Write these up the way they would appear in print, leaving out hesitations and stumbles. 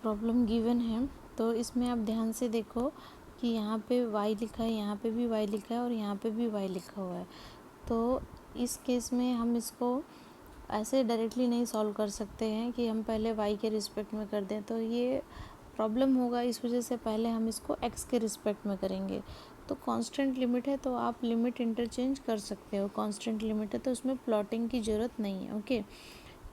Problem given है। तो इसमें आप ध्यान से देखो कि यहाँ पे y लिखा है, यहाँ पे भी y लिखा है और यहाँ पे भी y लिखा हुआ है। तो इस केस में हम इसको ऐसे डायरेक्टली नहीं सॉल्व कर सकते हैं कि हम पहले y के रिस्पेक्ट में कर दें, तो ये प्रॉब्लम होगा। इस वजह से पहले हम इसको x के रिस्पेक्ट में करेंगे। तो कांस्टेंट लिमिट है तो आप लिमिट इंटरचेंज कर सकते हो। कांस्टेंट लिमिट है तो उसमें प्लॉटिंग की ज़रूरत नहीं है। ओके,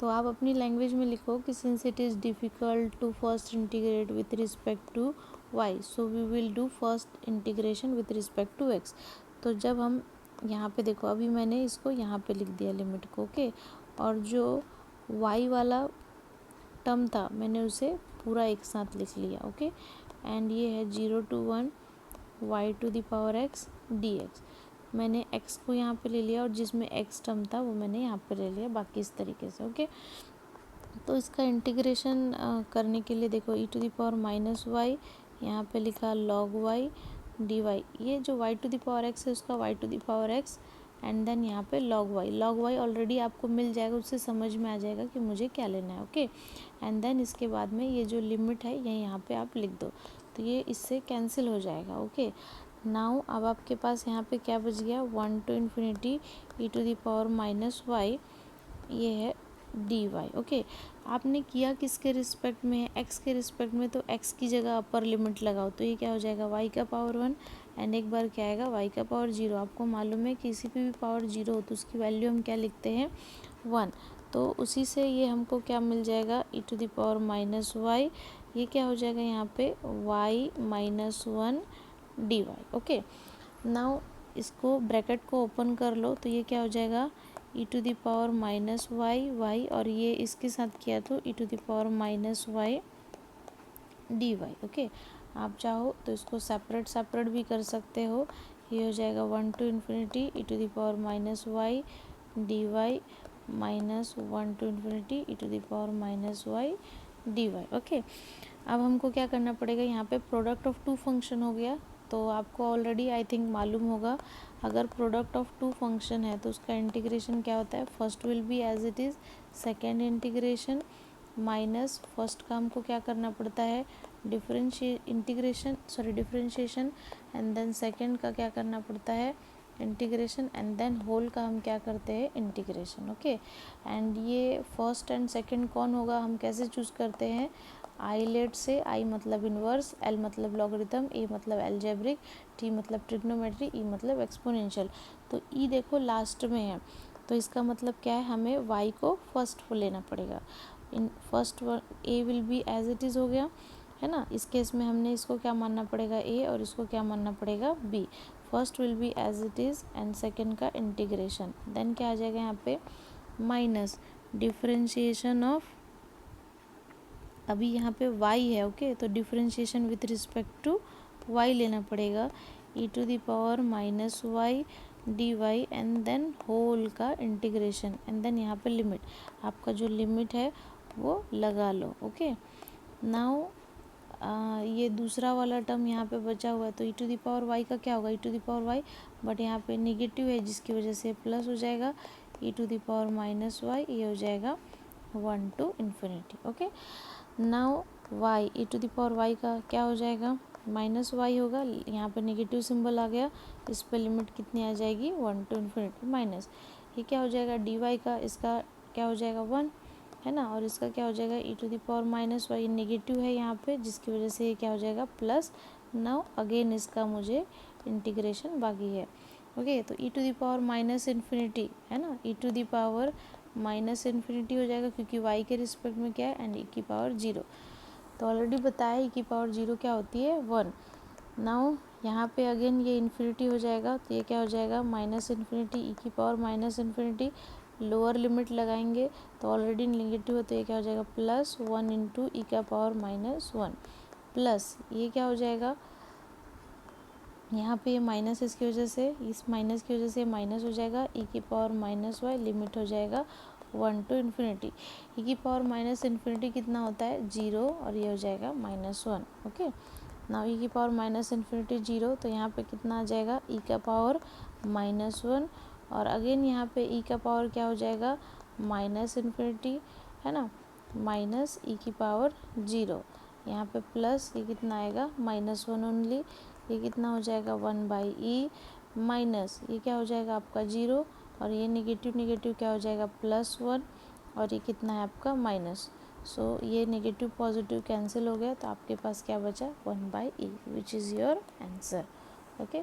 तो आप अपनी लैंग्वेज में लिखो कि since it is difficult to first integrate with respect to y, so we will do first integration with respect to x. तो जब हम यहाँ पे देखो, अभी मैंने इसको यहाँ पे लिख दिया लिमिट को। ओके, और जो वाई वाला टर्म था मैंने उसे पूरा एक साथ लिख लिया। ओके, एंड ये है 0 to 1 y to the power x dx। मैंने x को यहाँ पे ले लिया और जिसमें x टर्म था वो मैंने यहाँ पे ले लिया, बाकी इस तरीके से। ओके, तो इसका इंटीग्रेशन करने के लिए देखो e to the power minus y, यहाँ पे लिखा log y dy। ये जो y to the power x है उसका y to the power x and then यहाँ पे log y ऑलरेडी आपको मिल जाएगा, उससे समझ में आ जाएगा कि मुझे क्या लेना है। ओके, एंड देन इसके बाद में ये जो लिमिट है ये यहाँ पे आप लिख दो, तो ये इससे कैंसिल हो जाएगा। ओके, नाउ अब आपके पास यहाँ पे क्या बच गया, 1 to infinity e to the power minus y, ये है डी वाई। ओके, आपने किया किसके रिस्पेक्ट में है, एक्स के रिस्पेक्ट में, तो एक्स की जगह अपर लिमिट लगाओ, तो ये क्या हो जाएगा वाई का पावर 1 एंड एक बार क्या आएगा वाई का पावर 0। आपको मालूम है किसी पे भी पावर 0 हो तो उसकी वैल्यू हम क्या लिखते हैं 1। तो उसी से ये हमको क्या मिल जाएगा e to the power minus y, ये क्या हो जाएगा यहाँ पे y minus 1 d y. Okay, now इसको ब्रैकेट को ओपन कर लो, तो ये क्या हो जाएगा e to the power minus y और ये इसके साथ किया तो e to the power minus y d y. Okay, आप चाहो तो इसको सेपरेट भी कर सकते हो। ये हो जाएगा 1 to infinity e to the power minus y d y minus 1 to infinity e to the power minus y d y. Okay, अब हमको क्या करना पड़ेगा, यहाँ पे प्रोडक्ट ऑफ टू फंक्शन हो गया। तो आपको ऑलरेडी आई थिंक मालूम होगा, अगर प्रोडक्ट ऑफ टू फंक्शन है तो उसका इंटीग्रेशन क्या होता है, first will be as it is, second integration minus first का हमको क्या करना पड़ता है डिफरेंशिएशन एंड देन सेकेंड का क्या करना पड़ता है इंटीग्रेशन एंड देन होल का हम क्या करते हैं इंटीग्रेशन। ओके, एंड ये फर्स्ट एंड सेकेंड कौन होगा, हम कैसे चूज़ करते हैं, आई लेट से, आई मतलब इन्वर्स, एल मतलब लॉगरिथम, ए मतलब एल्जेब्रिक, टी मतलब ट्रिग्नोमेट्री, ई मतलब एक्सपोनेंशियल। तो ई देखो लास्ट में है, तो इसका मतलब क्या है, हमें वाई को फर्स्ट लेना पड़ेगा। In first A will be as it is हो गया है ना। इस केस में हमने इसको क्या मानना पड़ेगा ए और इसको क्या मानना पड़ेगा B. First will be as it is and second का इंटीग्रेशन, देन क्या आ जाएगा यहाँ पे माइनस डिफरेंशिएशन ऑफ, अभी यहाँ पे y है। ओके, तो differentiation with respect to y लेना पड़ेगा, e to the power minus y d y and then whole का इंटीग्रेशन एंड देन यहाँ पे लिमिट, आपका जो लिमिट है वो लगा लो। ओके, नाउ ये दूसरा वाला टर्म यहाँ पे बचा हुआ है, तो e to the power y का क्या होगा e to the power y, but यहाँ पे निगेटिव है जिसकी वजह से प्लस हो जाएगा e to the power minus y, ये हो जाएगा 1 to infinity. Okay, now y e to the power y का क्या हो जाएगा माइनस वाई होगा, यहाँ पे नेगेटिव सिंबल आ गया, इस पर लिमिट कितनी आ जाएगी 1 टू इन्फिनिटी माइनस, ये क्या हो जाएगा dy का, इसका क्या हो जाएगा 1 है ना, और इसका क्या हो जाएगा e to the power minus y, negative है यहाँ पे जिसकी वजह से ये क्या हो जाएगा प्लस। नाउ अगेन इसका मुझे इंटीग्रेशन बाकी है। ओके, तो e to the power minus infinity है ना, e to the power minus infinity हो जाएगा क्योंकि y के रिस्पेक्ट में क्या है एंड e की पावर 0, तो ऑलरेडी बताया e की पावर 0 क्या होती है 1। नाउ यहाँ पे अगेन ये इन्फिनिटी हो जाएगा, तो ये क्या हो जाएगा माइनस इन्फिनिटी e की power minus infinity, lower limit लगाएंगे तो ऑलरेडी नेगेटिव है, तो ये क्या हो जाएगा प्लस 1 इंटू ई का पावर माइनस 1 प्लस ये क्या हो जाएगा, यहाँ पे ये माइनस इसकी वजह से, इस माइनस की वजह से माइनस हो जाएगा e की पावर माइनस वाई, लिमिट हो जाएगा 1 टू इन्फिनिटी। ई की पावर माइनस इन्फिनिटी कितना होता है 0 और ये हो जाएगा माइनस 1। ओके, नाउ ई की पावर माइनस इन्फिनिटी 0, तो यहाँ पे कितना आ जाएगा ई का पावर माइनस 1 और अगेन यहाँ पे ई का पावर क्या हो जाएगा माइनस इन्फिनिटी है ना, माइनस ई की पावर 0 यहाँ पे प्लस, ये कितना आएगा -1 ओनली, ये कितना हो जाएगा 1/e माइनस, ये क्या हो जाएगा आपका 0, और ये नेगेटिव नेगेटिव क्या हो जाएगा +1, और ये कितना है आपका माइनस। सो ये नेगेटिव पॉजिटिव कैंसिल हो गया, तो आपके पास क्या बचा 1/e, which is your answer. Okay.